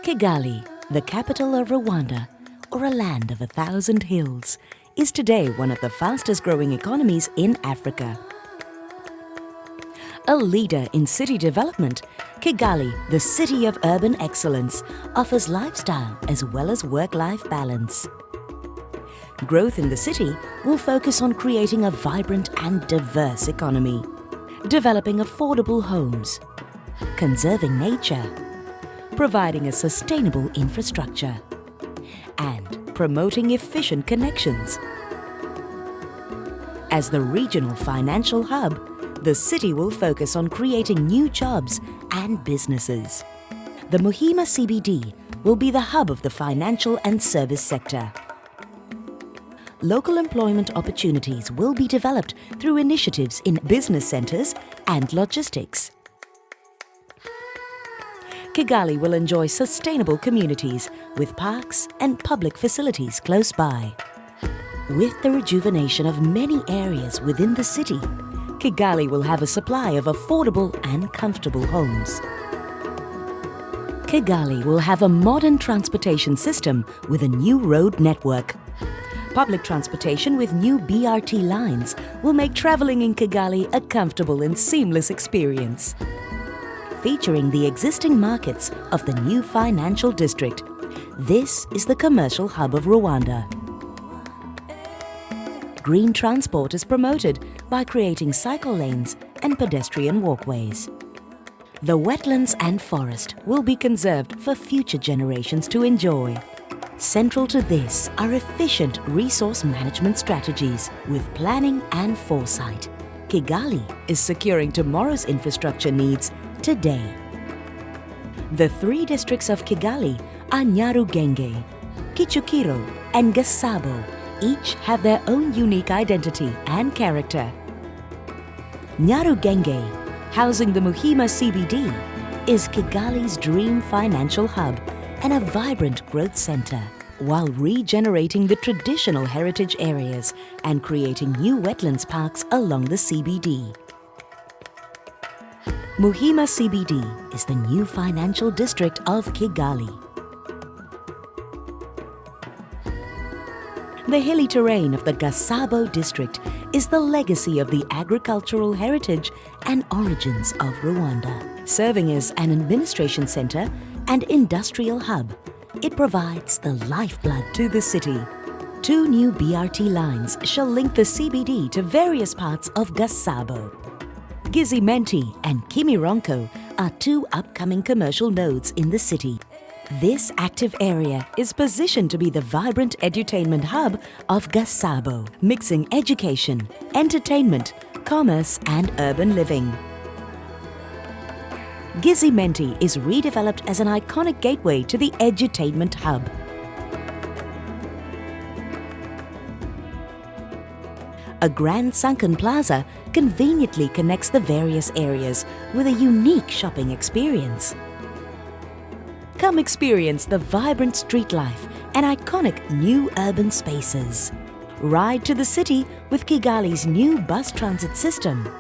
Kigali, the capital of Rwanda, or a land of 1,000 hills, is today one of the fastest growing economies in Africa. A leader in city development, Kigali, the city of urban excellence, offers lifestyle as well as work-life balance. Growth in the city will focus on creating a vibrant and diverse economy, developing affordable homes, conserving nature, providing a sustainable infrastructure, and promoting efficient connections. As the regional financial hub, the city will focus on creating new jobs and businesses. The Muhima CBD will be the hub of the financial and service sector. Local employment opportunities will be developed through initiatives in business centers and logistics. Kigali will enjoy sustainable communities with parks and public facilities close by. With the rejuvenation of many areas within the city, Kigali will have a supply of affordable and comfortable homes. Kigali will have a modern transportation system with a new road network. Public transportation with new BRT lines will make traveling in Kigali a comfortable and seamless experience. Featuring the existing markets of the new financial district, this is the commercial hub of Rwanda. Green transport is promoted by creating cycle lanes and pedestrian walkways. The wetlands and forest will be conserved for future generations to enjoy. Central to this are efficient resource management strategies with planning and foresight. Kigali is securing tomorrow's infrastructure needs today. The three districts of Kigali are Nyarugenge, Kicukiro, and Gasabo. Each have their own unique identity and character. Nyarugenge, housing the Muhima CBD, is Kigali's dream financial hub and a vibrant growth center, while regenerating the traditional heritage areas and creating new wetlands parks along the CBD. Muhima CBD is the new financial district of Kigali. The hilly terrain of the Gasabo district is the legacy of the agricultural heritage and origins of Rwanda. Serving as an administration center and industrial hub, it provides the lifeblood to the city. Two new BRT lines shall link the CBD to various parts of Gasabo. Gizimenti and Kimironko are two upcoming commercial nodes in the city. This active area is positioned to be the vibrant edutainment hub of Gasabo, mixing education, entertainment, commerce, and urban living. Gizimenti is redeveloped as an iconic gateway to the edutainment hub. A grand sunken plaza conveniently connects the various areas with a unique shopping experience. Come experience the vibrant street life and iconic new urban spaces. Ride to the city with Kigali's new bus transit system.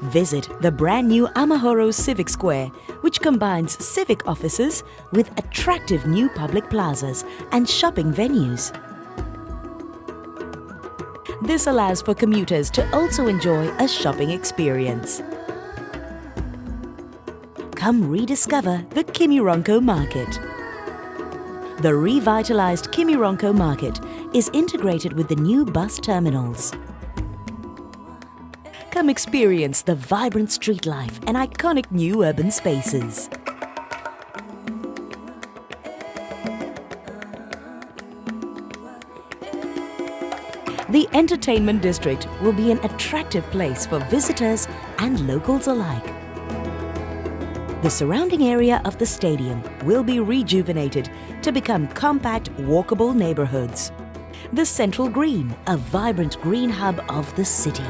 Visit the brand new Amahoro Civic Square, which combines civic offices with attractive new public plazas and shopping venues. This allows for commuters to also enjoy a shopping experience. Come rediscover the Kimironko Market. The revitalized Kimironko Market is integrated with the new bus terminals. Come experience the vibrant street life and iconic new urban spaces. The entertainment district will be an attractive place for visitors and locals alike. The surrounding area of the stadium will be rejuvenated to become compact, walkable neighborhoods. The Central Green, a vibrant green hub of the city.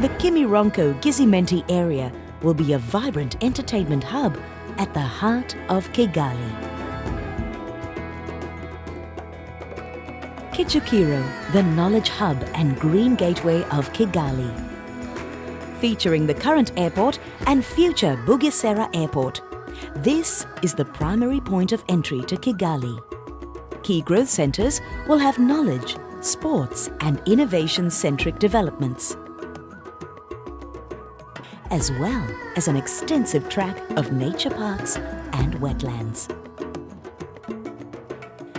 The Kimironko Gizimenti area will be a vibrant entertainment hub at the heart of Kigali. Kicukiro, the knowledge hub and green gateway of Kigali. Featuring the current airport and future Bugesera Airport, This is the primary point of entry to Kigali. Key growth centers will have knowledge, sports and innovation-centric developments, as well as an extensive track of nature parks and wetlands.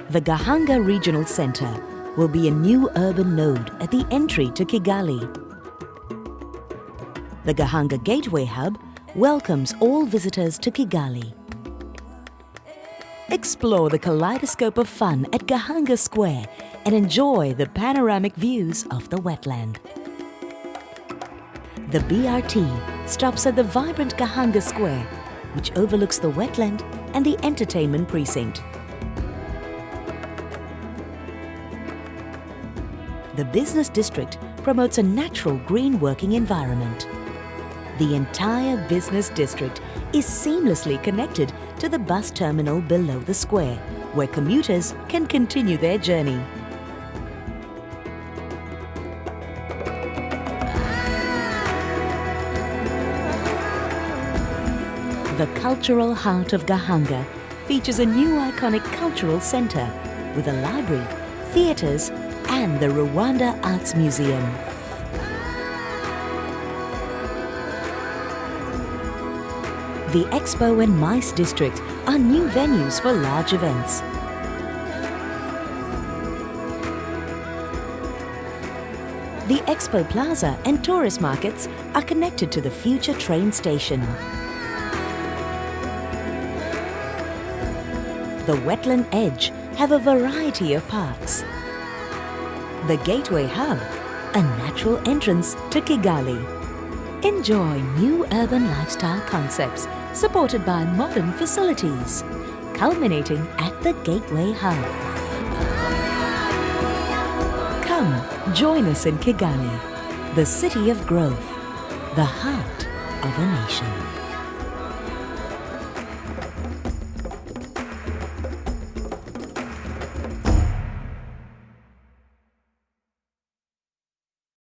The Gahanga Regional Center will be a new urban node at the entry to Kigali. The Gahanga Gateway Hub welcomes all visitors to Kigali. Explore the kaleidoscope of fun at Gahanga Square and enjoy the panoramic views of the wetland. The BRT stops at the vibrant Gahanga Square, which overlooks the wetland and the entertainment precinct. The business district promotes a natural green working environment. The entire business district is seamlessly connected to the bus terminal below the square, where commuters can continue their journey. The cultural heart of Gahanga features a new iconic cultural center with a library, theaters, and the Rwanda Arts Museum. The Expo and MICE district are new venues for large events. The Expo Plaza and tourist markets are connected to the future train station. The Wetland Edge have a variety of parks. The Gateway Hub, a natural entrance to Kigali. Enjoy new urban lifestyle concepts supported by modern facilities, culminating at the Gateway Hub. Come, join us in Kigali, the city of growth, the heart of a nation.